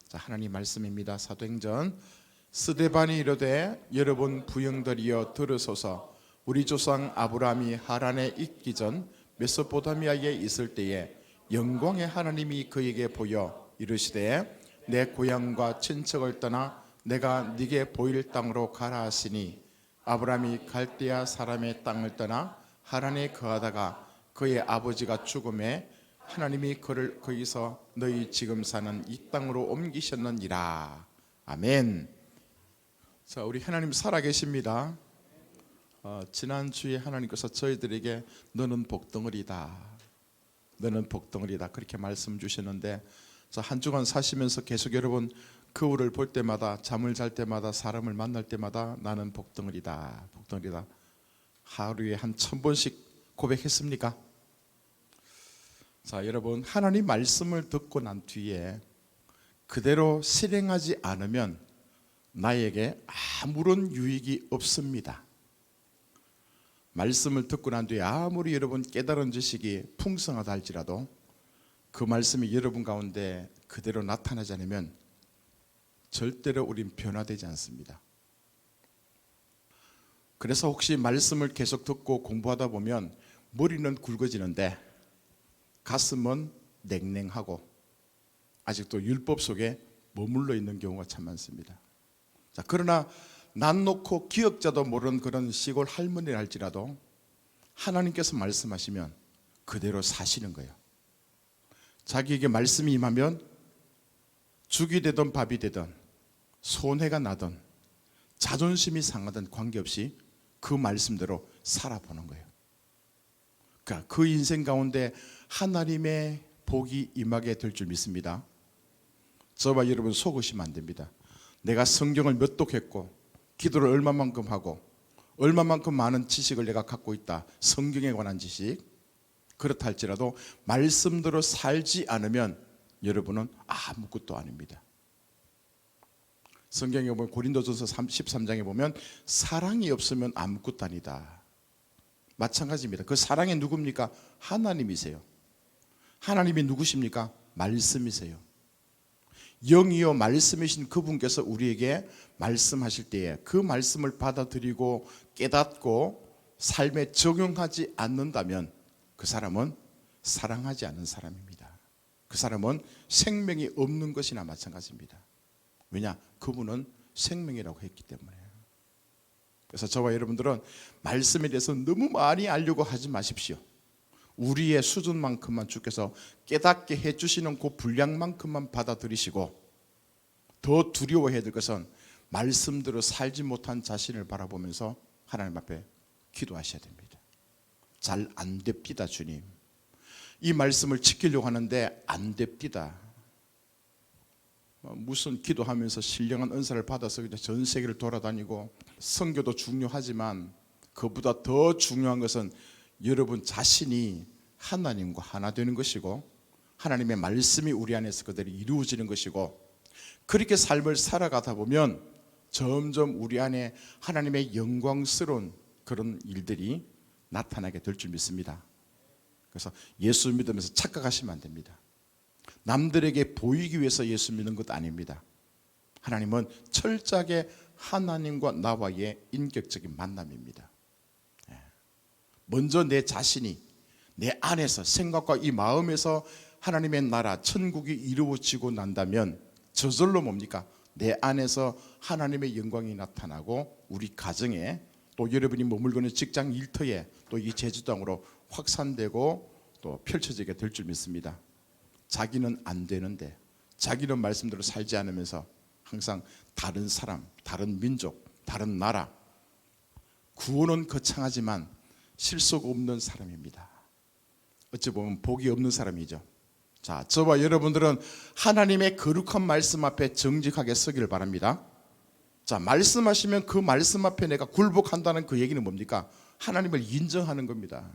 자, 하나님 말씀입니다. 사도행전 스데반이 이르되 여러분 부형들이여 들으소서. 우리 조상 아브라함이 하란에 있기 전 메소포타미아에 있을 때에 영광의 하나님이 그에게 보여 이르시되 내 고향과 친척을 떠나 내가 네게 보일 땅으로 가라 하시니 아브라함이 갈대아 사람의 땅을 떠나 하란에 거하다가 그의 아버지가 죽음에 하나님이 그를 거기서 너희 지금 사는 이 땅으로 옮기셨느니라. 아멘. 자, 우리 하나님 살아계십니다. 지난주에 하나님께서 저희들에게 너는 복덩어리다, 너는 복덩어리다 그렇게 말씀 주셨는데, 한 주간 사시면서 계속 여러분 거울을 볼 때마다, 잠을 잘 때마다, 사람을 만날 때마다 나는 복덩어리다, 복덩어리다 하루에 한 1000번씩 고백했습니까? 자, 여러분 하나님 말씀을 듣고 난 뒤에 그대로 실행하지 않으면 나에게 아무런 유익이 없습니다. 말씀을 듣고 난 뒤에 아무리 여러분 깨달은 지식이 풍성하다 할지라도 그 말씀이 여러분 가운데 그대로 나타나지 않으면 절대로 우린 변화되지 않습니다. 그래서 혹시 말씀을 계속 듣고 공부하다 보면 머리는 굵어지는데 가슴은 냉랭하고 아직도 율법 속에 머물러 있는 경우가 참 많습니다. 자, 그러나 난 놓고 기억자도 모르는 그런 시골 할머니라 할지라도 하나님께서 말씀하시면 그대로 사시는 거예요. 자기에게 말씀이 임하면 죽이 되든 밥이 되든 손해가 나든 자존심이 상하든 관계없이 그 말씀대로 살아보는 거예요. 그러니까 그 인생 가운데 하나님의 복이 임하게 될 줄 믿습니다. 저와 여러분 속으시면 안 됩니다. 내가 성경을 몇 독했고 기도를 얼마만큼 하고 얼마만큼 많은 지식을 내가 갖고 있다, 성경에 관한 지식, 그렇다 할지라도 말씀대로 살지 않으면 여러분은 아무것도 아닙니다. 성경에 보면 고린도전서 13장에 보면 사랑이 없으면 아무것도 아니다. 마찬가지입니다. 그 사랑이 누굽니까? 하나님이세요. 하나님이 누구십니까? 말씀이세요. 영이요 말씀이신 그분께서 우리에게 말씀하실 때에 그 말씀을 받아들이고 깨닫고 삶에 적용하지 않는다면 그 사람은 사랑하지 않는 사람입니다. 그 사람은 생명이 없는 것이나 마찬가지입니다. 왜냐? 그분은 생명이라고 했기 때문에. 그래서 저와 여러분들은 말씀에 대해서 너무 많이 알려고 하지 마십시오. 우리의 수준만큼만 주께서 깨닫게 해주시는 그 분량만큼만 받아들이시고, 더 두려워해야 될 것은 말씀대로 살지 못한 자신을 바라보면서 하나님 앞에 기도하셔야 됩니다. 잘 안 됩니다, 주님. 이 말씀을 지키려고 하는데 안 됩니다. 무슨 기도하면서 신령한 은사를 받아서 전 세계를 돌아다니고, 선교도 중요하지만 그보다 더 중요한 것은 여러분 자신이 하나님과 하나 되는 것이고 하나님의 말씀이 우리 안에서 그대로 이루어지는 것이고, 그렇게 삶을 살아가다 보면 점점 우리 안에 하나님의 영광스러운 그런 일들이 나타나게 될 줄 믿습니다. 그래서 예수 믿으면서 착각하시면 안 됩니다. 남들에게 보이기 위해서 예수 믿는 것 아닙니다. 하나님은 철저하게 하나님과 나와의 인격적인 만남입니다. 먼저 내 자신이 내 안에서, 생각과 이 마음에서 하나님의 나라 천국이 이루어지고 난다면 저절로 뭡니까? 내 안에서 하나님의 영광이 나타나고 우리 가정에, 또 여러분이 머물고 있는 직장 일터에, 또 이 제주 땅으로 확산되고 또 펼쳐지게 될 줄 믿습니다. 자기는 안 되는데, 자기는 말씀대로 살지 않으면서 항상 다른 사람, 다른 민족, 다른 나라, 구원은 거창하지만 실속 없는 사람입니다. 어찌 보면 복이 없는 사람이죠. 자, 저와 여러분들은 하나님의 거룩한 말씀 앞에 정직하게 서기를 바랍니다. 자, 말씀하시면 그 말씀 앞에 내가 굴복한다는 그 얘기는 뭡니까? 하나님을 인정하는 겁니다.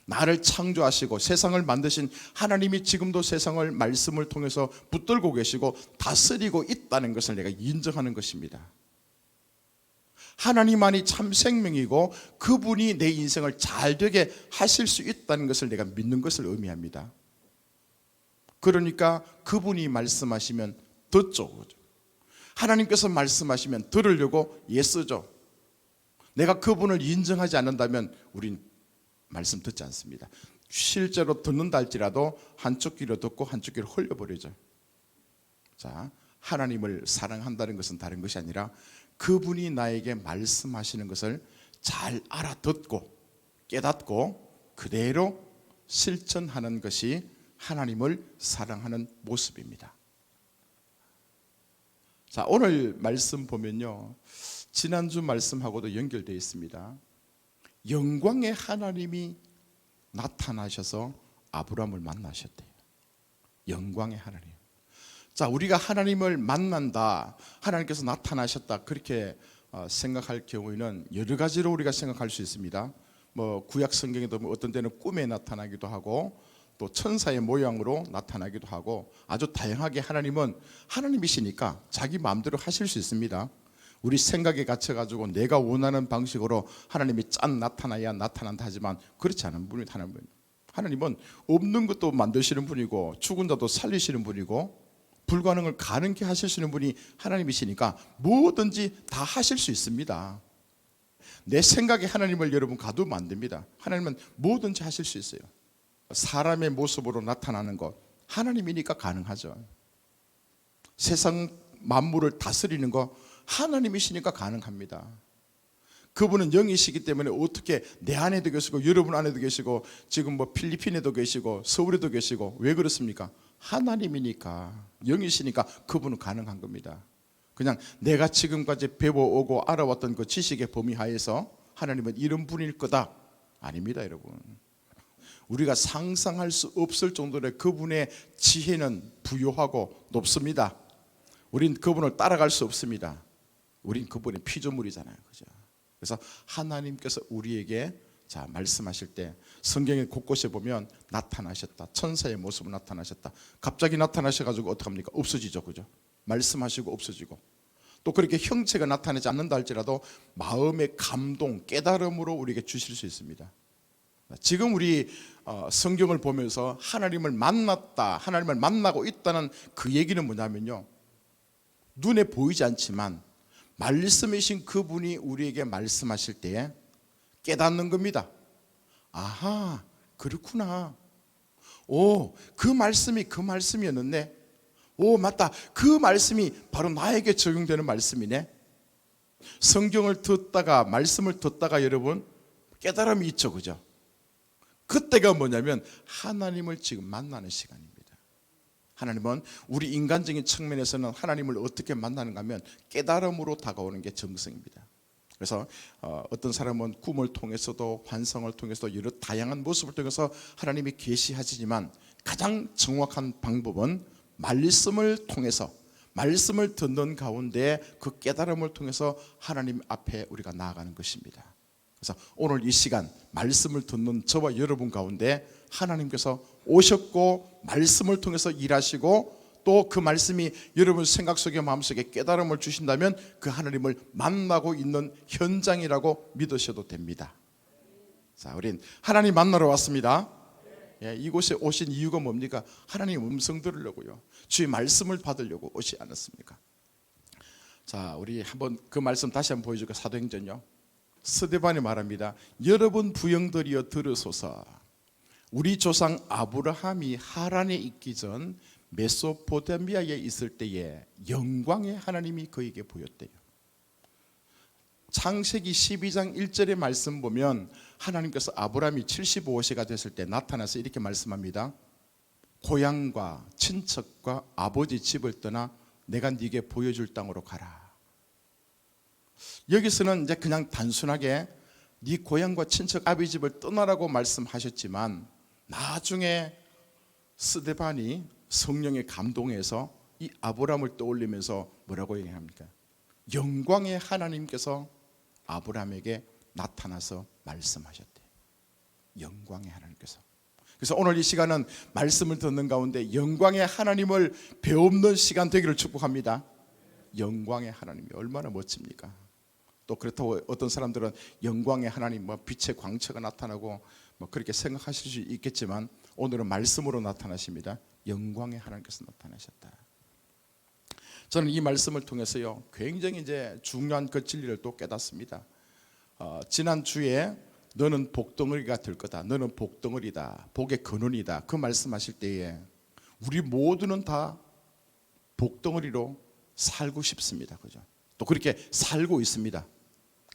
나를 창조하시고 세상을 만드신 하나님이 지금도 세상을 말씀을 통해서 붙들고 계시고 다스리고 있다는 것을 내가 인정하는 것입니다. 하나님만이 참 생명이고 그분이 내 인생을 잘 되게 하실 수 있다는 것을 내가 믿는 것을 의미합니다. 그러니까 그분이 말씀하시면 듣죠. 그죠? 하나님께서 말씀하시면 들으려고 예쓰죠. 내가 그분을 인정하지 않는다면 우린 말씀 듣지 않습니다. 실제로 듣는다 할지라도 한쪽 귀로 듣고 한쪽 귀로 흘려버리죠. 자, 하나님을 사랑한다는 것은 다른 것이 아니라 그분이 나에게 말씀하시는 것을 잘 알아듣고 깨닫고 그대로 실천하는 것이 하나님을 사랑하는 모습입니다. 자, 오늘 말씀 보면요, 지난주 말씀하고도 연결되어 있습니다. 영광의 하나님이 나타나셔서 아브라함을 만나셨대요. 영광의 하나님. 자, 우리가 하나님을 만난다, 하나님께서 나타나셨다, 그렇게 생각할 경우에는 여러 가지로 우리가 생각할 수 있습니다. 뭐 구약 성경에도 어떤 때는 꿈에 나타나기도 하고 또 천사의 모양으로 나타나기도 하고 아주 다양하게 하나님은 하나님이시니까 자기 마음대로 하실 수 있습니다. 우리 생각에 갇혀가지고 내가 원하는 방식으로 하나님이 짠 나타나야 나타난다 하지만 그렇지 않은 분이 하나님은. 하나님은 없는 것도 만드시는 분이고 죽은 자도 살리시는 분이고 불가능을 가능케 하시는 분이 하나님이시니까 뭐든지 다 하실 수 있습니다. 내 생각에 하나님을 여러분 가두면 안 됩니다. 하나님은 뭐든지 하실 수 있어요. 사람의 모습으로 나타나는 것 하나님이니까 가능하죠. 세상 만물을 다스리는 거 하나님이시니까 가능합니다. 그분은 영이시기 때문에 어떻게 내 안에도 계시고 여러분 안에도 계시고 지금 뭐 필리핀에도 계시고 서울에도 계시고 왜 그렇습니까? 하나님이니까 영이시니까 그분은 가능한 겁니다. 그냥 내가 지금까지 배워오고 알아왔던 그 지식의 범위 하에서 하나님은 이런 분일 거다 아닙니다. 여러분, 우리가 상상할 수 없을 정도로 그분의 지혜는 부유하고 높습니다. 우린 그분을 따라갈 수 없습니다. 우린 그분의 피조물이잖아요. 그죠? 그래서 하나님께서 우리에게 자 말씀하실 때 성경의 곳곳에 보면 나타나셨다, 천사의 모습으로 나타나셨다. 갑자기 나타나셔가지고 어떡합니까? 없어지죠. 그죠? 말씀하시고 없어지고, 또 그렇게 형체가 나타나지 않는다 할지라도 마음의 감동, 깨달음으로 우리에게 주실 수 있습니다. 지금 우리 성경을 보면서 하나님을 만났다, 하나님을 만나고 있다는 그 얘기는 뭐냐면요, 눈에 보이지 않지만 말씀이신 그분이 우리에게 말씀하실 때에 깨닫는 겁니다. 아하, 그렇구나. 오, 그 말씀이 그 말씀이었는데, 오, 맞다, 그 말씀이 바로 나에게 적용되는 말씀이네. 성경을 듣다가, 말씀을 듣다가 여러분 깨달음이 있죠. 그죠? 그때가 뭐냐면 하나님을 지금 만나는 시간입니다. 하나님은 우리 인간적인 측면에서는 하나님을 어떻게 만나는가 하면 깨달음으로 다가오는 게 정성입니다. 그래서 어떤 사람은 꿈을 통해서도 환상을 통해서도 여러 다양한 모습을 통해서 하나님이 계시하시지만 가장 정확한 방법은 말씀을 통해서, 말씀을 듣는 가운데 그 깨달음을 통해서 하나님 앞에 우리가 나아가는 것입니다. 그래서 오늘 이 시간 말씀을 듣는 저와 여러분 가운데 하나님께서 오셨고 말씀을 통해서 일하시고 또 그 말씀이 여러분 생각 속에 마음속에 깨달음을 주신다면 그 하나님을 만나고 있는 현장이라고 믿으셔도 됩니다. 자, 우린 하나님 만나러 왔습니다. 예, 이곳에 오신 이유가 뭡니까? 하나님 음성 들으려고요. 주의 말씀을 받으려고 오지 않았습니까? 자, 우리 한번 그 말씀 다시 한번 보여줄까요? 사도행전요. 스데반이 말합니다. 여러분 부형들이여 들으소서. 우리 조상 아브라함이 하란에 있기 전 메소포타미아에 있을 때에 영광의 하나님이 그에게 보였대요. 창세기 12장 1절의 말씀 보면 하나님께서 아브라함이 75세가 됐을 때 나타나서 이렇게 말씀합니다. 고향과 친척과 아버지 집을 떠나 내가 네게 보여줄 땅으로 가라. 여기서는 이제 그냥 단순하게 네 고향과 친척 아버지 집을 떠나라고 말씀하셨지만 나중에 스데반이 성령의 감동에서 이 아브라함을 떠올리면서 뭐라고 얘기합니까? 영광의 하나님께서 아브라함에게 나타나서 말씀하셨대. 영광의 하나님께서. 그래서 오늘 이 시간은 말씀을 듣는 가운데 영광의 하나님을 배우는 시간 되기를 축복합니다. 영광의 하나님이 얼마나 멋집니까? 또 그렇다고 어떤 사람들은 영광의 하나님, 뭐 빛의 광채가 나타나고 뭐 그렇게 생각하실 수 있겠지만 오늘은 말씀으로 나타나십니다. 영광의 하나님께서 나타나셨다. 저는 이 말씀을 통해서요 굉장히 이제 중요한 그 진리를 또 깨닫습니다. 지난 주에 너는 복덩어리가 될 거다, 너는 복덩어리다, 복의 근원이다, 그 말씀하실 때에 우리 모두는 다 복덩어리로 살고 싶습니다. 그죠? 또 그렇게 살고 있습니다.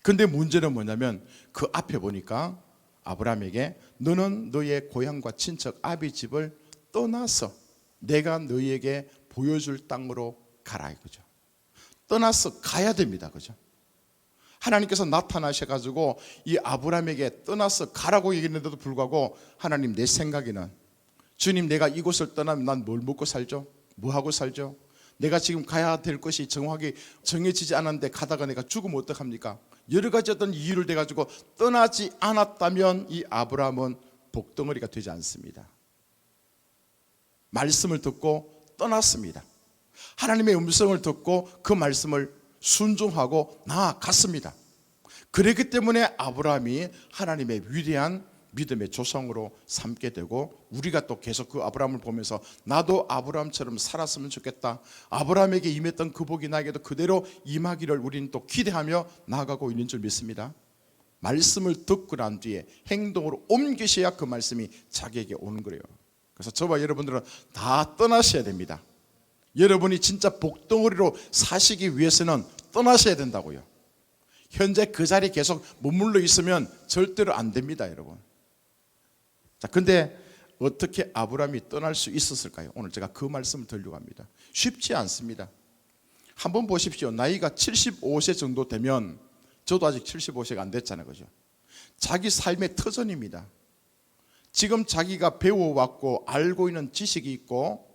근데 문제는 뭐냐면 그 앞에 보니까 아브라함에게 너는 너의 고향과 친척 아비 집을 떠나서 내가 너희에게 보여줄 땅으로 가라 이거죠. 떠나서 가야 됩니다. 그죠? 하나님께서 나타나셔가지고 이 아브라함에게 떠나서 가라고 얘기했는데도 불구하고 하나님 내 생각에는 주님 내가 이곳을 떠나면 난 뭘 먹고 살죠? 뭐 하고 살죠? 내가 지금 가야 될 것이 정확하게 정해지지 않았는데 가다가 내가 죽으면 어떡합니까? 여러 가지 어떤 이유를 대가지고 떠나지 않았다면 이 아브라함은 복덩어리가 되지 않습니다. 말씀을 듣고 떠났습니다. 하나님의 음성을 듣고 그 말씀을 순종하고 나아갔습니다. 그렇기 때문에 아브라함이 하나님의 위대한 믿음의 조상으로 삼게 되고 우리가 또 계속 그 아브라함을 보면서 나도 아브라함처럼 살았으면 좋겠다, 아브라함에게 임했던 그 복이 나에게도 그대로 임하기를 우리는 또 기대하며 나아가고 있는 줄 믿습니다. 말씀을 듣고 난 뒤에 행동으로 옮기셔야 그 말씀이 자기에게 오는 거예요. 그래서 저와 여러분들은 다 떠나셔야 됩니다. 여러분이 진짜 복덩어리로 사시기 위해서는 떠나셔야 된다고요. 현재 그 자리에 계속 머물러 있으면 절대로 안 됩니다, 여러분. 자, 근데 어떻게 아브라함이 떠날 수 있었을까요? 오늘 제가 그 말씀을 드리려고 합니다. 쉽지 않습니다. 한번 보십시오. 나이가 75세 정도 되면, 저도 아직 75세가 안 됐잖아요, 그죠? 자기 삶의 터전입니다. 지금 자기가 배워왔고 알고 있는 지식이 있고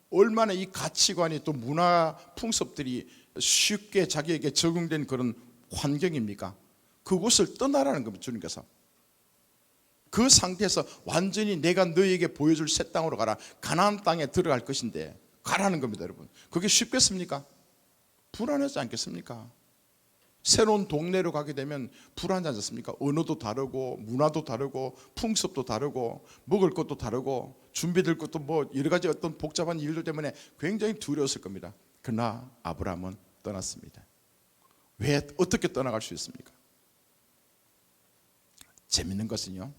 얼마나 이 가치관이 또 문화 풍습들이 쉽게 자기에게 적용된 그런 환경입니까? 그곳을 떠나라는 겁니다, 주님께서. 그 상태에서 완전히 내가 너에게 보여줄 새 땅으로 가라, 가나안 땅에 들어갈 것인데 가라는 겁니다, 여러분. 그게 쉽겠습니까? 불안하지 않겠습니까? 새로운 동네로 가게 되면 불안하지 않습니까? 언어도 다르고 문화도 다르고 풍습도 다르고 먹을 것도 다르고 준비될 것도 뭐 여러 가지 어떤 복잡한 일들 때문에 굉장히 두려웠을 겁니다. 그러나 아브라함은 떠났습니다. 왜 어떻게 떠나갈 수 있습니까? 재밌는 것은요,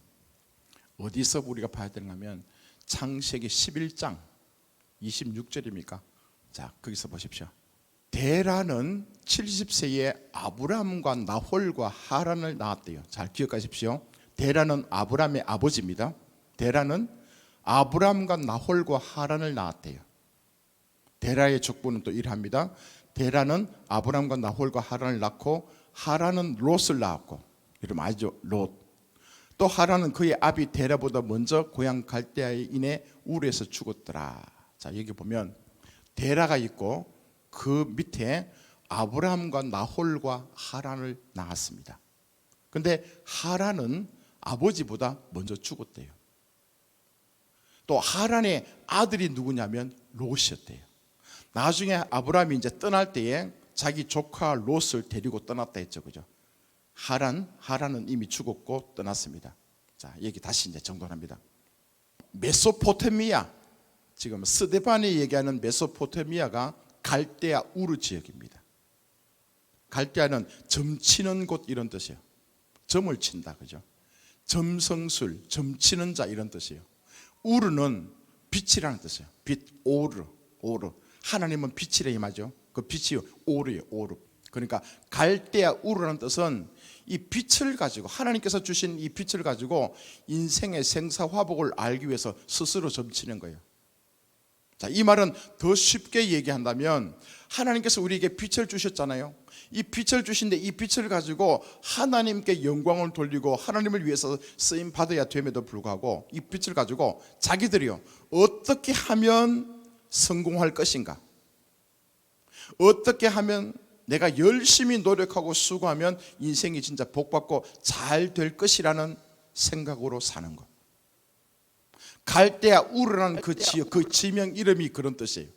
어디서 우리가 봐야 되는가 하면 창세기 11장 26절입니까? 자, 거기서 보십시오. 데라는 70세에 아브람과 나홀과 하란을 낳았대요. 잘 기억하십시오. 데라는 아브람의 아버지입니다. 데라는 아브람과 나홀과 하란을 낳았대요. 데라의 족보는 또 이러합니다. 데라는 아브람과 나홀과 하란을 낳고 하란은 롯을 낳았고, 이러면 알죠? 롯. 또 하란은 그의 아비 데라보다 먼저 고향 갈대아인의 우르에서 죽었더라. 자, 여기 보면 데라가 있고 그 밑에 아브라함과 나홀과 하란을 낳았습니다. 그런데 하란은 아버지보다 먼저 죽었대요. 또 하란의 아들이 누구냐면 롯이었대요. 나중에 아브라함이 이제 떠날 때에 자기 조카 롯을 데리고 떠났다 했죠, 그죠? 하란은 이미 죽었고 떠났습니다. 자, 여기 다시 이제 정돈합니다. 메소포타미아, 지금 스데반이 얘기하는 메소포타미아가 갈대아 우르 지역입니다. 갈대아는 점치는 곳 이런 뜻이에요. 점을 친다, 그죠? 점성술, 점치는 자 이런 뜻이에요. 우르는 빛이라는 뜻이에요. 빛, 오르. 하나님은 빛이라 임하죠. 그 빛이 오르예요, 오르. 그러니까 갈대아 우르라는 뜻은 이 빛을 가지고, 하나님께서 주신 이 빛을 가지고 인생의 생사화복을 알기 위해서 스스로 점치는 거예요. 자, 이 말은 더 쉽게 얘기한다면 하나님께서 우리에게 빛을 주셨잖아요. 이 빛을 주신데 이 빛을 가지고 하나님께 영광을 돌리고 하나님을 위해서 쓰임 받아야 됨에도 불구하고 이 빛을 가지고 자기들이요, 어떻게 하면 성공할 것인가, 어떻게 하면 내가 열심히 노력하고 수고하면 인생이 진짜 복받고 잘 될 것이라는 생각으로 사는 것. 갈대아 우르라는 그 지역, 그 지명 이름이 그런 뜻이에요.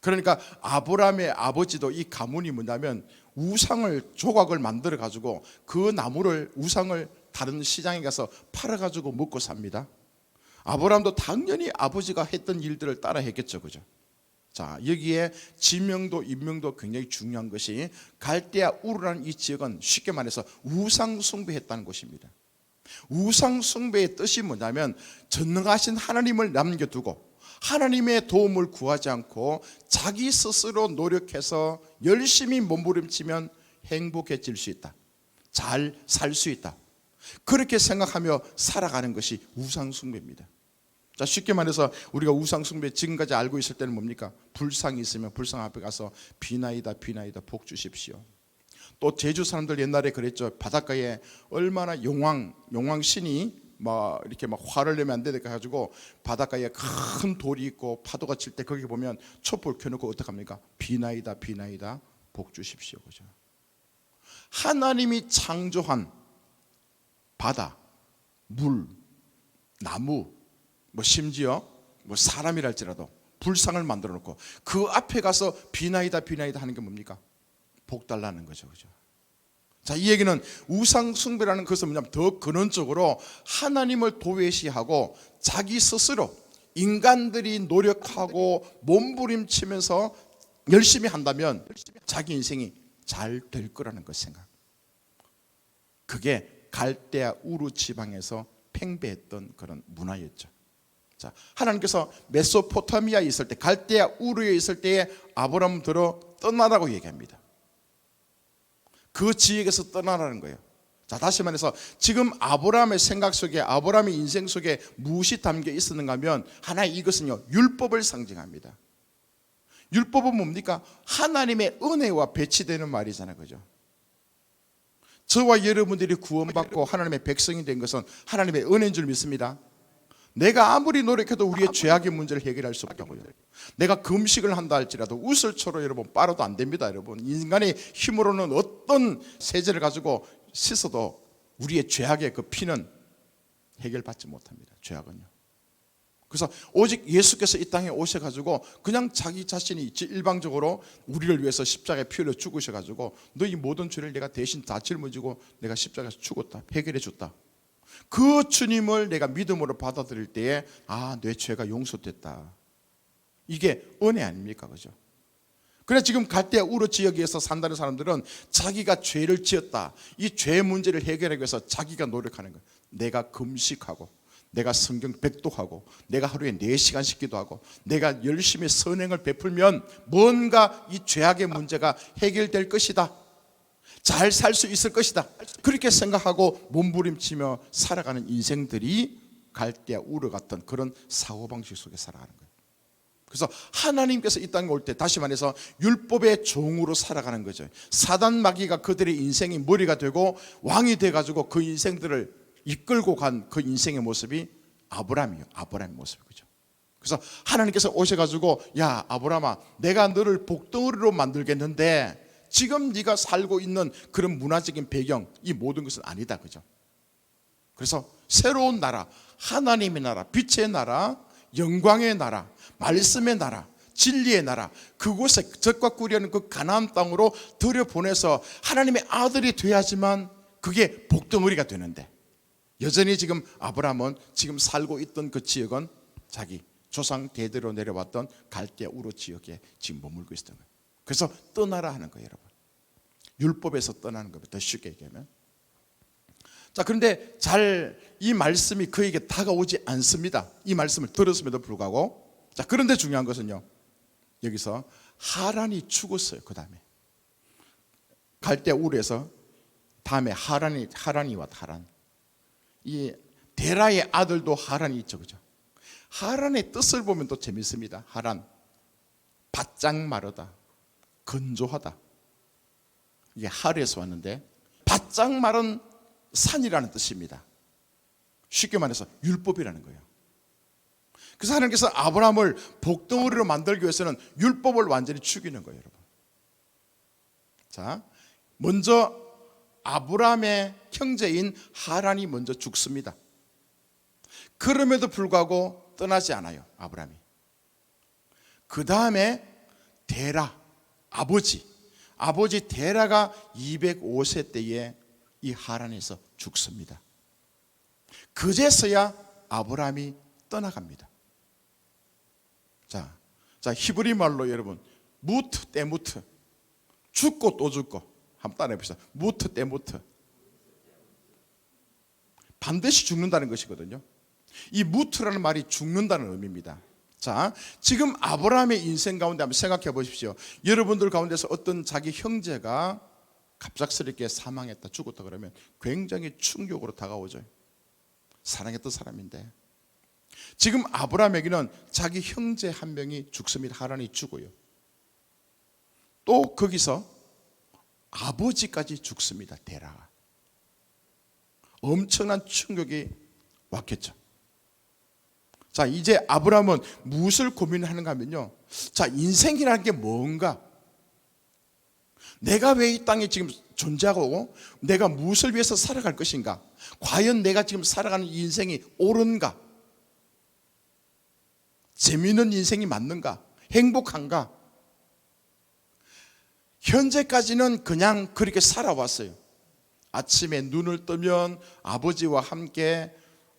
그러니까 아브라함의 아버지도 이 가문이 뭐냐면 우상을, 조각을 만들어 가지고 그 나무를, 우상을 다른 시장에 가서 팔아 가지고 먹고 삽니다. 아브라함도 당연히 아버지가 했던 일들을 따라 했겠죠, 그죠? 자, 여기에 지명도 인명도 굉장히 중요한 것이 갈대아 우르라는 이 지역은 쉽게 말해서 우상 숭배했다는 곳입니다. 우상 숭배의 뜻이 뭐냐면 전능하신 하나님을 남겨두고 하나님의 도움을 구하지 않고 자기 스스로 노력해서 열심히 몸부림치면 행복해질 수 있다, 잘 살 수 있다, 그렇게 생각하며 살아가는 것이 우상 숭배입니다. 자, 쉽게 말해서 우리가 우상 숭배 지금까지 알고 있을 때는 뭡니까? 불상이 있으면 불상 앞에 가서 비나이다 비나이다 복 주십시오. 또 제주 사람들 옛날에 그랬죠. 바닷가에 얼마나 용왕 신이 막 이렇게 막 화를 내면 안 되니까 가지고 바닷가에 큰 돌이 있고 파도가 칠 때 거기 보면 촛불 켜놓고 어떡합니까? 비나이다 비나이다 복 주십시오. 그죠? 하나님이 창조한 바다, 물, 나무, 뭐 심지어 뭐 사람이랄지라도 불상을 만들어 놓고 그 앞에 가서 비나이다 비나이다 하는 게 뭡니까? 복 달라는 거죠. 그죠? 자, 이 얘기는 우상 숭배라는 것은 뭐냐면 더 근원적으로 하나님을 도외시하고 자기 스스로 인간들이 노력하고 몸부림치면서 열심히 한다면 자기 인생이 잘 될 거라는 것 생각. 그게 갈대아 우르 지방에서 팽배했던 그런 문화였죠. 자, 하나님께서 메소포타미아에 있을 때, 갈대아 우르에 있을 때에 아브라함들어 떠나라고 얘기합니다. 그 지역에서 떠나라는 거예요. 자, 다시 말해서 지금 아브라함의 생각 속에, 아브라함의 인생 속에 무엇이 담겨 있었는가 하면 하나의 이것은요, 율법을 상징합니다. 율법은 뭡니까? 하나님의 은혜와 배치되는 말이잖아요. 그죠? 저와 여러분들이 구원받고 하나님의 백성이 된 것은 하나님의 은혜인 줄 믿습니다. 내가 아무리 노력해도 우리의 죄악의 문제를 해결할 수 없다고요. 내가 금식을 한다 할지라도 우슬초로 여러분 빨아도 안 됩니다. 여러분, 인간의 힘으로는 어떤 세제를 가지고 씻어도 우리의 죄악의 그 피는 해결받지 못합니다. 죄악은요. 그래서 오직 예수께서 이 땅에 오셔가지고 그냥 자기 자신이 일방적으로 우리를 위해서 십자가에 피 흘려 죽으셔가지고 너희 모든 죄를 내가 대신 다 짊어지고 내가 십자가에서 죽었다, 해결해 줬다. 그 주님을 내가 믿음으로 받아들일 때에 내 죄가 용서됐다. 이게 은혜 아닙니까? 그죠? 그래서 지금 갈대아 우르 지역에서 산다는 사람들은 자기가 죄를 지었다, 이 죄 문제를 해결하기 위해서 자기가 노력하는 거예요. 내가 금식하고 내가 성경 백독하고 내가 하루에 4시간씩 기도하고 내가 열심히 선행을 베풀면 뭔가 이 죄악의 문제가 해결될 것이다, 잘 살 수 있을 것이다, 그렇게 생각하고 몸부림치며 살아가는 인생들이 갈대아 우르 같은 그런 사고방식 속에 살아가는 거예요. 그래서 하나님께서 이 땅에 올 때 다시 말해서 율법의 종으로 살아가는 거죠. 사단 마귀가 그들의 인생이 머리가 되고 왕이 돼가지고 그 인생들을 이끌고 간 그 인생의 모습이 아브라함이에요. 아브라함의 모습이 그죠. 그래서 하나님께서 오셔가지고 야 아브라함아, 내가 너를 복덩어리로 만들겠는데 지금 네가 살고 있는 그런 문화적인 배경, 이 모든 것은 아니다. 그죠. 그래서 새로운 나라, 하나님의 나라, 빛의 나라, 영광의 나라, 말씀의 나라, 진리의 나라, 그곳에 젖과 꿀이 흐르는 그 가나안 땅으로 들여보내서 하나님의 아들이 돼야지만 그게 복덩어리가 되는데, 여전히 지금 아브라함은 지금 살고 있던 그 지역은 자기 조상 대대로 내려왔던 갈대아 우르 지역에 지금 머물고 있었던 거예요. 그래서 떠나라 하는 거예요. 여러분, 율법에서 떠나는 겁니다. 더 쉽게 얘기하면. 자, 그런데 잘 이 말씀이 그에게 다가오지 않습니다. 이 말씀을 들었음에도 불구하고. 자, 그런데 중요한 것은요, 여기서 하란이 죽었어요. 그 다음에 갈대아 우르에서 다음에 하란이 왔다. 하란. 이 데라의 아들도 하란이 있죠. 그죠? 하란의 뜻을 보면 또 재밌습니다. 하란, 바짝 마르다, 건조하다. 이게 하르에서 왔는데 바짝 마른 산이라는 뜻입니다. 쉽게 말해서 율법이라는 거예요. 그래서 하나님께서 아브라함을 복덩어리로 만들기 위해서는 율법을 완전히 죽이는 거예요. 여러분. 자, 먼저 아브라함의 형제인 하란이 먼저 죽습니다. 그럼에도 불구하고 떠나지 않아요. 아브라함이. 그 다음에 데라, 아버지 데라가 205세 때에 이 하란에서 죽습니다. 그제서야 아브라함이 떠나갑니다. 자, 자, 히브리 말로 여러분 무트 때무트, 죽고 또 죽고. 한번 따라해 봅시다. 무트 때무트. 반드시 죽는다는 것이거든요. 이 무트라는 말이 죽는다는 의미입니다. 자, 지금 아브라함의 인생 가운데 한번 생각해 보십시오. 여러분들 가운데서 어떤 자기 형제가 갑작스럽게 사망했다, 죽었다 그러면 굉장히 충격으로 다가오죠. 사랑했던 사람인데. 지금 아브라함에게는 자기 형제 한 명이 죽습니다. 하란이 죽어요. 또 거기서 아버지까지 죽습니다. 데라가. 엄청난 충격이 왔겠죠. 자, 이제 아브라함은 무엇을 고민하는가 하면요, 자, 인생이라는 게 뭔가, 내가 왜 이 땅에 지금 존재하고 내가 무엇을 위해서 살아갈 것인가, 과연 내가 지금 살아가는 인생이 옳은가, 재미있는 인생이 맞는가, 행복한가. 현재까지는 그냥 그렇게 살아왔어요. 아침에 눈을 뜨면 아버지와 함께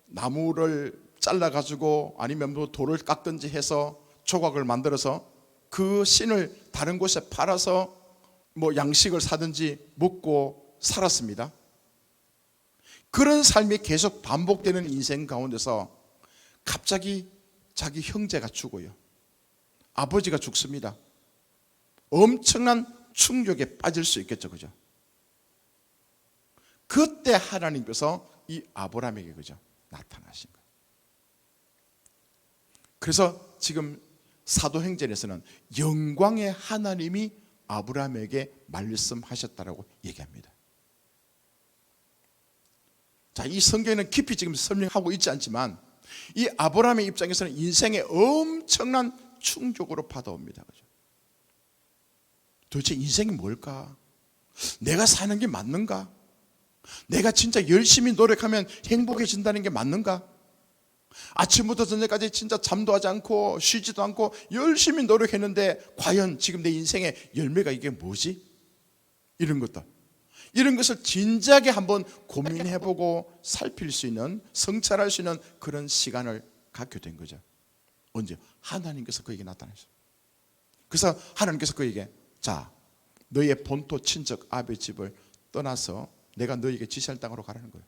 나무를 잘라가지고 아니면 뭐 돌을 깎든지 해서 조각을 만들어서 그 신을 다른 곳에 팔아서 뭐 양식을 사든지 먹고 살았습니다. 그런 삶이 계속 반복되는 인생 가운데서 갑자기 자기 형제가 죽어요. 아버지가 죽습니다. 엄청난 충격에 빠질 수 있겠죠, 그죠? 그때 하나님께서 이 아브라함에게 그죠 나타나신 거예요. 그래서 지금 사도행전에서는 영광의 하나님이 아브라함에게 말씀하셨다라고 얘기합니다. 자, 이 성경에는 깊이 지금 설명하고 있지 않지만 이 아브라함의 입장에서는 인생의 엄청난 충격으로 받아옵니다. 그죠? 도대체 인생이 뭘까? 내가 사는 게 맞는가? 내가 진짜 열심히 노력하면 행복해진다는 게 맞는가? 아침부터 저녁까지 진짜 잠도 하지 않고 쉬지도 않고 열심히 노력했는데 과연 지금 내 인생의 열매가 이게 뭐지? 이런 것들, 이런 것을 진지하게 한번 고민해보고 살필 수 있는, 성찰할 수 있는 그런 시간을 갖게 된 거죠. 언제? 하나님께서 그에게 나타나셨어요. 그래서 하나님께서 그에게, 자, 너의 본토 친척 아베 집을 떠나서 내가 너에게 지시할 땅으로 가라는 거예요.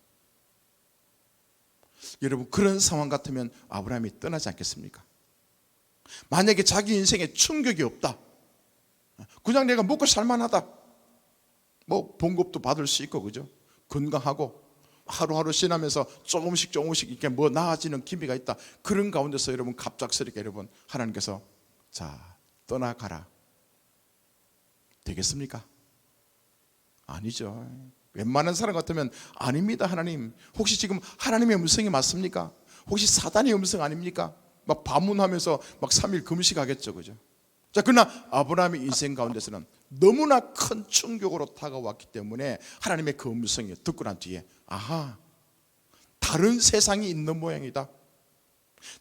여러분, 그런 상황 같으면 아브라함이 떠나지 않겠습니까? 만약에 자기 인생에 충격이 없다, 그냥 내가 먹고 살만하다, 뭐 봉급도 받을 수 있고 그죠? 건강하고 하루하루 지나면서 조금씩 이렇게 뭐 나아지는 기미가 있다, 그런 가운데서 여러분 갑작스럽게 여러분 하나님께서 자, 떠나가라, 되겠습니까? 아니죠. 웬만한 사람 같으면 아닙니다. 하나님, 혹시 지금 하나님의 음성이 맞습니까? 혹시 사단의 음성 아닙니까? 막 반문하면서 막 3일 금식하겠죠, 그죠? 자, 그러나 아브라함의 인생 가운데서는 너무나 큰 충격으로 다가왔기 때문에 하나님의 그 음성이 듣고 난 뒤에, 아하, 다른 세상이 있는 모양이다.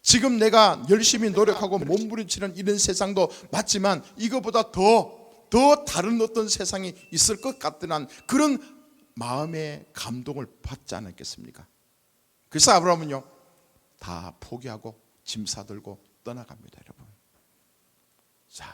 지금 내가 열심히 노력하고 몸부림치는 이런 세상도 맞지만 이거보다 더 다른 어떤 세상이 있을 것 같다는 그런 마음의 감동을 받지 않았겠습니까? 그래서 아브라함은요, 다 포기하고 짐 싸들고 떠나갑니다, 여러분. 자,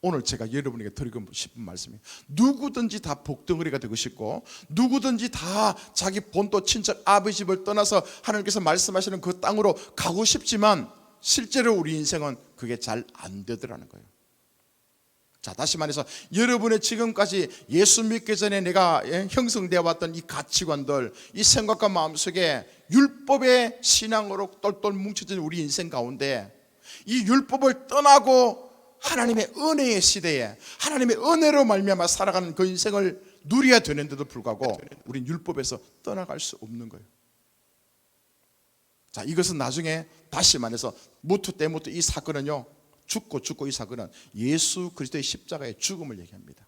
오늘 제가 여러분에게 드리고 싶은 말씀이, 누구든지 다 복덩어리가 되고 싶고 누구든지 다 자기 본토 친척 아버지 집을 떠나서 하나님께서 말씀하시는 그 땅으로 가고 싶지만 실제로 우리 인생은 그게 잘 안 되더라는 거예요. 자, 다시 말해서 여러분의 지금까지 예수 믿기 전에 내가 형성되어 왔던 이 가치관들, 이 생각과 마음속에 율법의 신앙으로 똘똘 뭉쳐진 우리 인생 가운데 이 율법을 떠나고 하나님의 은혜의 시대에 하나님의 은혜로 말미암아 살아가는 그 인생을 누려야 되는데도 불구하고 우린 율법에서 떠나갈 수 없는 거예요. 자, 이것은 나중에 다시 말해서 무트 때무트 이 사건은요, 죽고 이 사건은 예수 그리스도의 십자가의 죽음을 얘기합니다.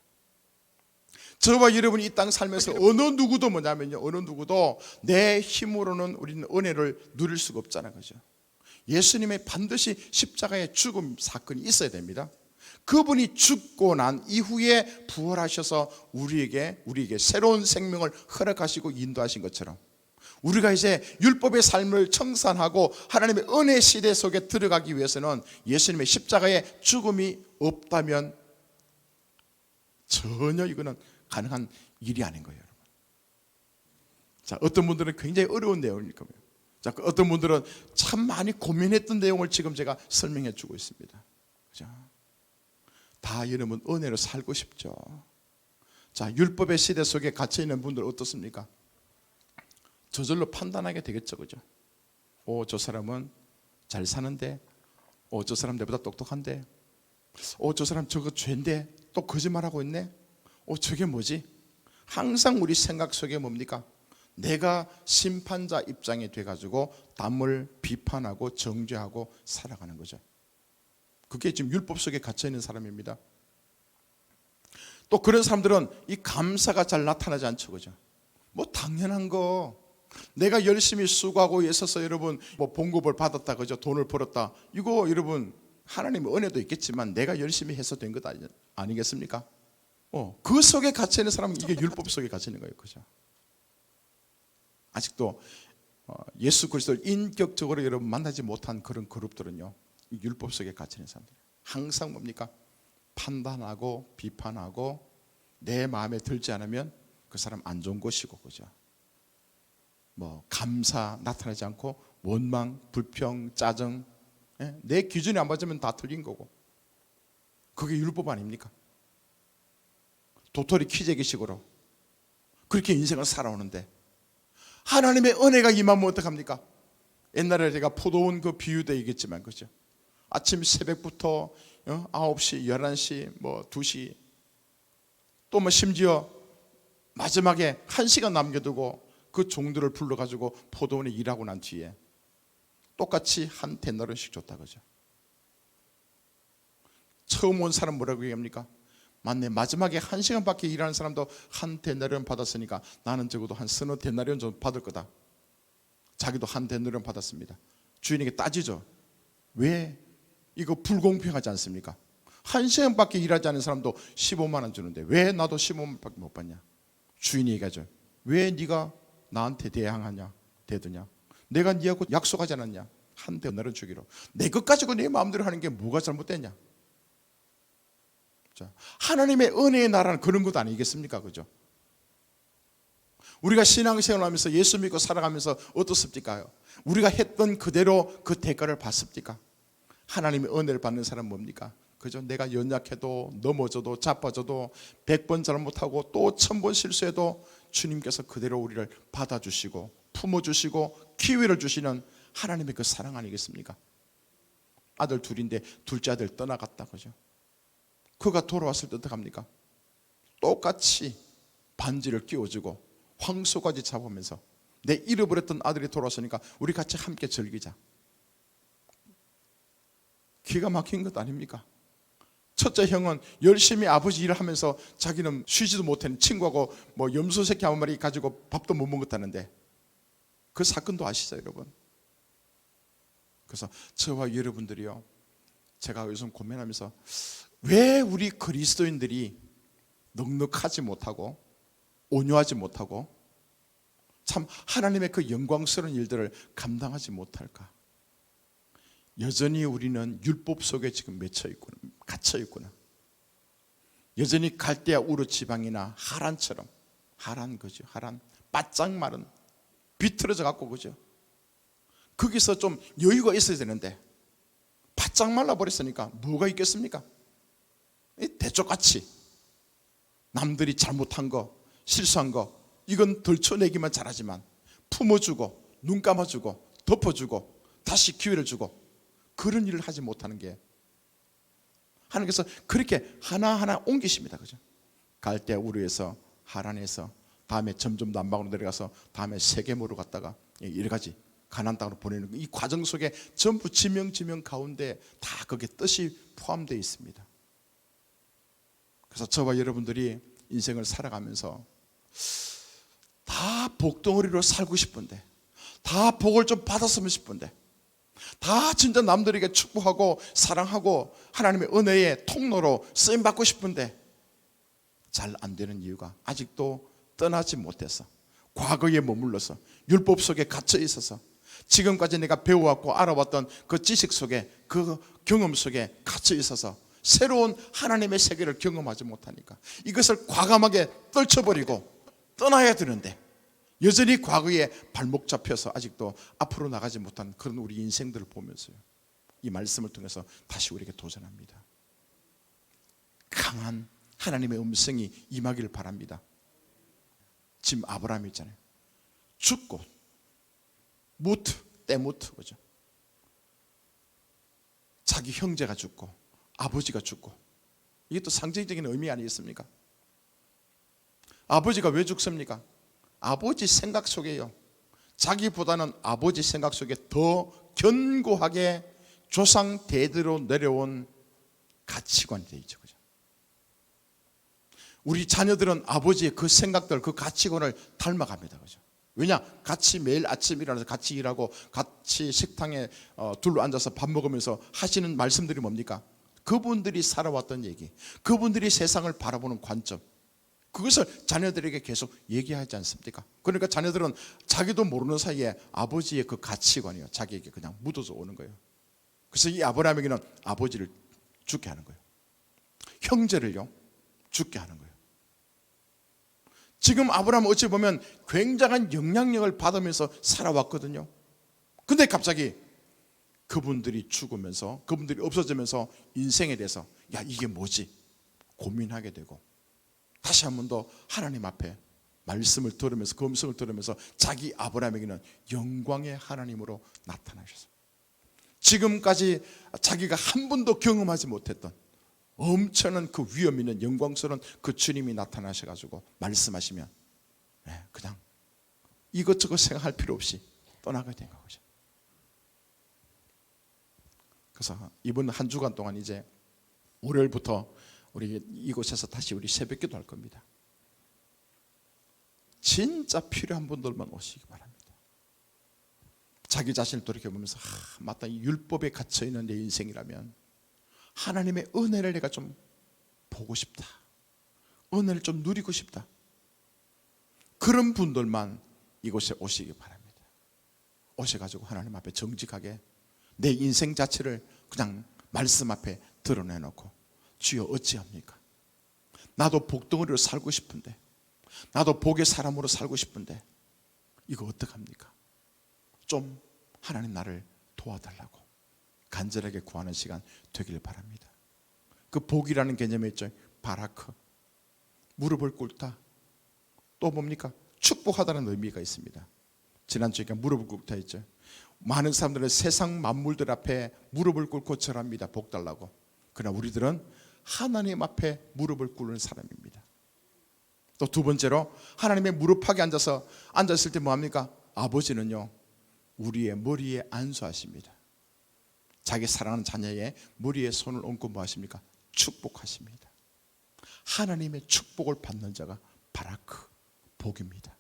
저와 여러분이 이 땅 살면서 어느 누구도 뭐냐면요, 어느 누구도 내 힘으로는 우리는 은혜를 누릴 수가 없잖아요, 그죠? 예수님의 반드시 십자가의 죽음 사건이 있어야 됩니다. 그분이 죽고 난 이후에 부활하셔서 우리에게 새로운 생명을 허락하시고 인도하신 것처럼 우리가 이제 율법의 삶을 청산하고 하나님의 은혜 시대 속에 들어가기 위해서는 예수님의 십자가의 죽음이 없다면 전혀 이거는 가능한 일이 아닌 거예요, 여러분. 자, 어떤 분들은 굉장히 어려운 내용일 겁니다. 자, 어떤 분들은 참 많이 고민했던 내용을 지금 제가 설명해 주고 있습니다. 그죠? 다 여러분 은혜로 살고 싶죠. 자, 율법의 시대 속에 갇혀 있는 분들 어떻습니까? 저절로 판단하게 되겠죠, 그죠? 저 사람은 잘 사는데, 저 사람 내보다 똑똑한데, 저 사람 저거 죄인데 또 거짓말하고 있네. 저게 뭐지? 항상 우리 생각 속에 뭡니까? 내가 심판자 입장에 돼가지고 남을 비판하고 정죄하고 살아가는 거죠. 그게 지금 율법 속에 갇혀 있는 사람입니다. 또 그런 사람들은 이 감사가 잘 나타나지 않죠, 그죠? 뭐 당연한 거, 내가 열심히 수고하고 애써서 여러분 뭐 봉급을 받았다, 그죠? 돈을 벌었다. 이거 여러분 하나님의 은혜도 있겠지만 내가 열심히 해서 된 것 아니겠습니까? 그 속에 갇혀 있는 사람은 이게 율법 속에 갇혀 있는 거예요, 그죠? 아직도 예수 그리스도를 인격적으로 여러분 만나지 못한 그런 그룹들은요, 이 율법 속에 갇혀 있는 사람들 항상 뭡니까? 판단하고 비판하고 내 마음에 들지 않으면 그 사람 안 좋은 것이고, 그죠? 뭐 감사 나타나지 않고 원망, 불평, 짜증, 내 기준에 안 맞으면 다 틀린 거고, 그게 율법 아닙니까? 도토리 키재기식으로 그렇게 인생을 살아오는데 하나님의 은혜가 임하면 어떡합니까? 옛날에 제가 포도원 그 비유도 얘기했지만, 그죠? 아침 새벽부터 9시, 11시, 뭐 2시, 또 뭐 심지어 마지막에 1시간 남겨두고 그 종들을 불러가지고 포도원에 일하고 난 뒤에 똑같이 한 데나리온씩 줬다, 그죠? 처음 온 사람 뭐라고 얘기합니까? 맞네, 마지막에 1시간밖에 일하는 사람도 한 데나리온 받았으니까 나는 적어도 한 서너 데나리온 정도 받을 거다. 자기도 한 데나리온 받았습니다. 주인에게 따지죠. 왜? 이거 불공평하지 않습니까? 1시간밖에 일하지 않은 사람도 15만 원 주는데 왜 나도 15만 원밖에 못 받냐? 주인이 얘기하죠. 왜 네가 나한테 대드냐? 내가 네하고 약속하지 않았냐? 한 데나리온 주기로. 내 것 가지고 네 마음대로 하는 게 뭐가 잘못됐냐? 자, 하나님의 은혜의 나라는 그런 것 아니겠습니까? 그죠? 우리가 신앙생활을 하면서 예수 믿고 살아가면서 어떻습니까? 우리가 했던 그대로 그 대가를 받습니까? 하나님의 은혜를 받는 사람은 뭡니까? 그죠? 내가 연약해도 넘어져도 자빠져도 100번 잘못하고 또 1000번 실수해도 주님께서 그대로 우리를 받아주시고 품어주시고 기회를 주시는 하나님의 그 사랑 아니겠습니까? 아들 둘인데 둘째 아들 떠나갔다, 그죠? 그가 돌아왔을 때 어떡합니까? 똑같이 반지를 끼워주고 황소까지 잡으면서 내 잃어버렸던 아들이 돌아왔으니까 우리 같이 함께 즐기자. 기가 막힌 것 아닙니까? 첫째 형은 열심히 아버지 일을 하면서 자기는 쉬지도 못한 친구하고 뭐 염소 새끼 한 마리 가지고 밥도 못 먹었다는데 그 사건도 아시죠, 여러분? 그래서 저와 여러분들이요, 제가 요즘 고민하면서 왜 우리 그리스도인들이 넉넉하지 못하고 온유하지 못하고 참 하나님의 그 영광스러운 일들을 감당하지 못할까? 여전히 우리는 율법 속에 지금 갇혀 있구나. 여전히 갈대아 우르 지방이나 하란처럼, 하란 그죠? 하란 바짝 마른 비틀어져 갖고, 그죠? 거기서 좀 여유가 있어야 되는데 바짝 말라 버렸으니까 뭐가 있겠습니까? 대쪽같이 남들이 잘못한 거, 실수한 거 이건 덜쳐내기만 잘하지만 품어주고 눈 감아주고 덮어주고 다시 기회를 주고 그런 일을 하지 못하는 게 하나님께서 그렇게 하나하나 옮기십니다, 그죠? 갈대아 우르에서 하란에서 다음에 점점 남방으로 내려가서 다음에 세겜으로 갔다가 여러 가지 가나안 땅으로 보내는 이 과정 속에 전부 지명 가운데 다 거기에 뜻이 포함되어 있습니다. 그래서 저와 여러분들이 인생을 살아가면서 다 복덩어리로 살고 싶은데, 다 복을 좀 받았으면 싶은데, 다 진짜 남들에게 축복하고 사랑하고 하나님의 은혜의 통로로 쓰임받고 싶은데 잘 안 되는 이유가 아직도 떠나지 못해서 과거에 머물러서 율법 속에 갇혀 있어서 지금까지 내가 배워왔고 알아왔던 그 지식 속에, 그 경험 속에 갇혀 있어서 새로운 하나님의 세계를 경험하지 못하니까 이것을 과감하게 떨쳐버리고 떠나야 되는데 여전히 과거에 발목 잡혀서 아직도 앞으로 나가지 못한 그런 우리 인생들을 보면서요, 이 말씀을 통해서 다시 우리에게 도전합니다. 강한 하나님의 음성이 임하기를 바랍니다. 지금 아브라함 있잖아요. 죽고 때무트 그죠? 자기 형제가 죽고 아버지가 죽고, 이게 또 상징적인 의미 아니겠습니까? 아버지가 왜 죽습니까? 아버지 생각 속에요, 자기보다는 아버지 생각 속에 더 견고하게 조상 대대로 내려온 가치관이 되어 있죠. 그죠? 우리 자녀들은 아버지의 그 생각들, 그 가치관을 닮아갑니다. 그죠? 왜냐? 같이 매일 아침 일어나서 같이 일하고 같이 식당에 둘러 앉아서 밥 먹으면서 하시는 말씀들이 뭡니까? 그분들이 살아왔던 얘기, 그분들이 세상을 바라보는 관점, 그것을 자녀들에게 계속 얘기하지 않습니까? 그러니까 자녀들은 자기도 모르는 사이에 아버지의 그 가치관이요, 자기에게 그냥 묻어져 오는 거예요. 그래서 이 아브라함에게는 아버지를 죽게 하는 거예요. 형제를요, 죽게 하는 거예요. 지금 아브라함은 어찌 보면 굉장한 영향력을 받으면서 살아왔거든요. 근데 갑자기 그분들이 죽으면서, 그분들이 없어지면서 인생에 대해서 야, 이게 뭐지? 고민하게 되고 다시 한 번 더 하나님 앞에 말씀을 들으면서, 그 음성을 들으면서 자기 아브라함에게는 영광의 하나님으로 나타나셔서 지금까지 자기가 한 번도 경험하지 못했던 엄청난 그 위엄 있는 영광스러운 그 주님이 나타나셔가지고 말씀하시면 그냥 이것저것 생각할 필요 없이 떠나게 된 거죠. 그래서 이번 한 주간 동안 이제 월요일부터 우리 이곳에서 다시 우리 새벽기도 할 겁니다. 진짜 필요한 분들만 오시기 바랍니다. 자기 자신을 돌이켜보면서 맞다, 이 율법에 갇혀있는 내 인생이라면 하나님의 은혜를 내가 좀 보고 싶다, 은혜를 좀 누리고 싶다, 그런 분들만 이곳에 오시기 바랍니다. 오셔가지고 하나님 앞에 정직하게 내 인생 자체를 그냥 말씀 앞에 드러내놓고, 주여 어찌합니까? 나도 복덩어리로 살고 싶은데, 나도 복의 사람으로 살고 싶은데 이거 어떡합니까? 좀 하나님 나를 도와달라고 간절하게 구하는 시간 되길 바랍니다. 그 복이라는 개념이 있죠. 바라크, 무릎을 꿇다. 또 뭡니까? 축복하다는 의미가 있습니다. 지난주에 무릎을 꿇다 했죠. 많은 사람들은 세상 만물들 앞에 무릎을 꿇고 절합니다. 복 달라고. 그러나 우리들은 하나님 앞에 무릎을 꿇는 사람입니다. 또 두 번째로 하나님의 무릎팍에 앉았을 때 뭐합니까? 아버지는요, 우리의 머리에 안수하십니다. 자기 사랑하는 자녀의 머리에 손을 얹고 뭐하십니까? 축복하십니다. 하나님의 축복을 받는 자가 바라크, 복입니다.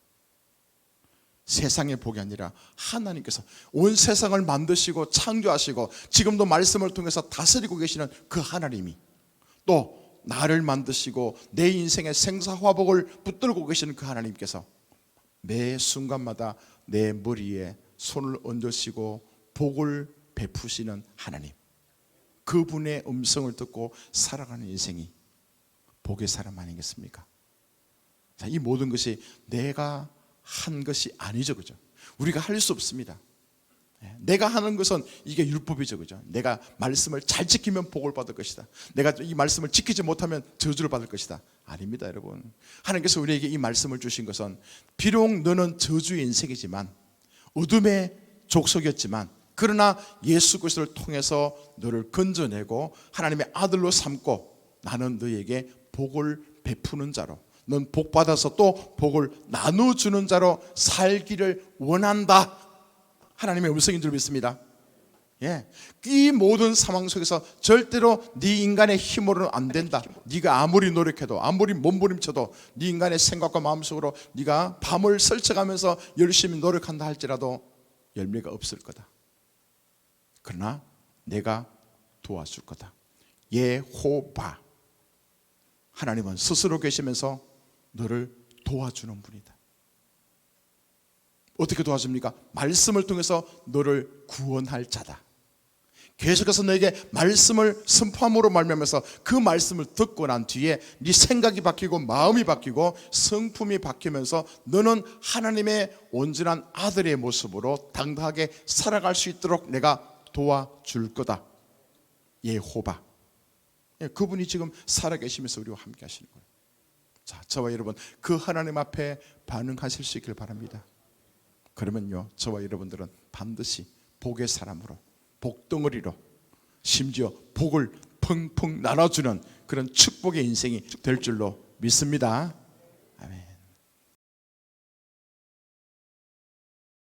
세상의 복이 아니라 하나님께서 온 세상을 만드시고 창조하시고 지금도 말씀을 통해서 다스리고 계시는 그 하나님이, 또 나를 만드시고 내 인생의 생사화복을 붙들고 계시는 그 하나님께서 매 순간마다 내 머리에 손을 얹으시고 복을 베푸시는 하나님, 그분의 음성을 듣고 살아가는 인생이 복의 사람 아니겠습니까? 자, 이 모든 것이 내가 한 것이 아니죠, 그죠? 우리가 할 수 없습니다. 내가 하는 것은 이게 율법이죠, 그죠? 내가 말씀을 잘 지키면 복을 받을 것이다, 내가 이 말씀을 지키지 못하면 저주를 받을 것이다. 아닙니다, 여러분. 하나님께서 우리에게 이 말씀을 주신 것은 비록 너는 저주의 인생이지만, 어둠의 족속이었지만, 그러나 예수 그리스도를 통해서 너를 건져내고 하나님의 아들로 삼고 나는 너에게 복을 베푸는 자로, 넌 복 받아서 또 복을 나눠주는 자로 살기를 원한다. 하나님의 음성인 줄 믿습니다. 이 모든 상황 속에서 절대로 네 인간의 힘으로는 안 된다. 네가 아무리 노력해도, 아무리 몸부림쳐도, 네 인간의 생각과 마음속으로 네가 밤을 설쳐가면서 열심히 노력한다 할지라도 열매가 없을 거다. 그러나 내가 도와줄 거다. 예호바, 하나님은 스스로 계시면서 너를 도와주는 분이다. 어떻게 도와줍니까? 말씀을 통해서 너를 구원할 자다. 계속해서 너에게 말씀을 선포함으로 말미암아서 그 말씀을 듣고 난 뒤에 네 생각이 바뀌고 마음이 바뀌고 성품이 바뀌면서 너는 하나님의 온전한 아들의 모습으로 당당하게 살아갈 수 있도록 내가 도와줄 거다. 예호바. 그분이 지금 살아계시면서 우리와 함께 하시는 거예요. 자, 저와 여러분 그 하나님 앞에 반응하실 수 있길 바랍니다. 그러면요, 저와 여러분들은 반드시 복의 사람으로, 복덩어리로, 심지어 복을 펑펑 나눠주는 그런 축복의 인생이 될 줄로 믿습니다.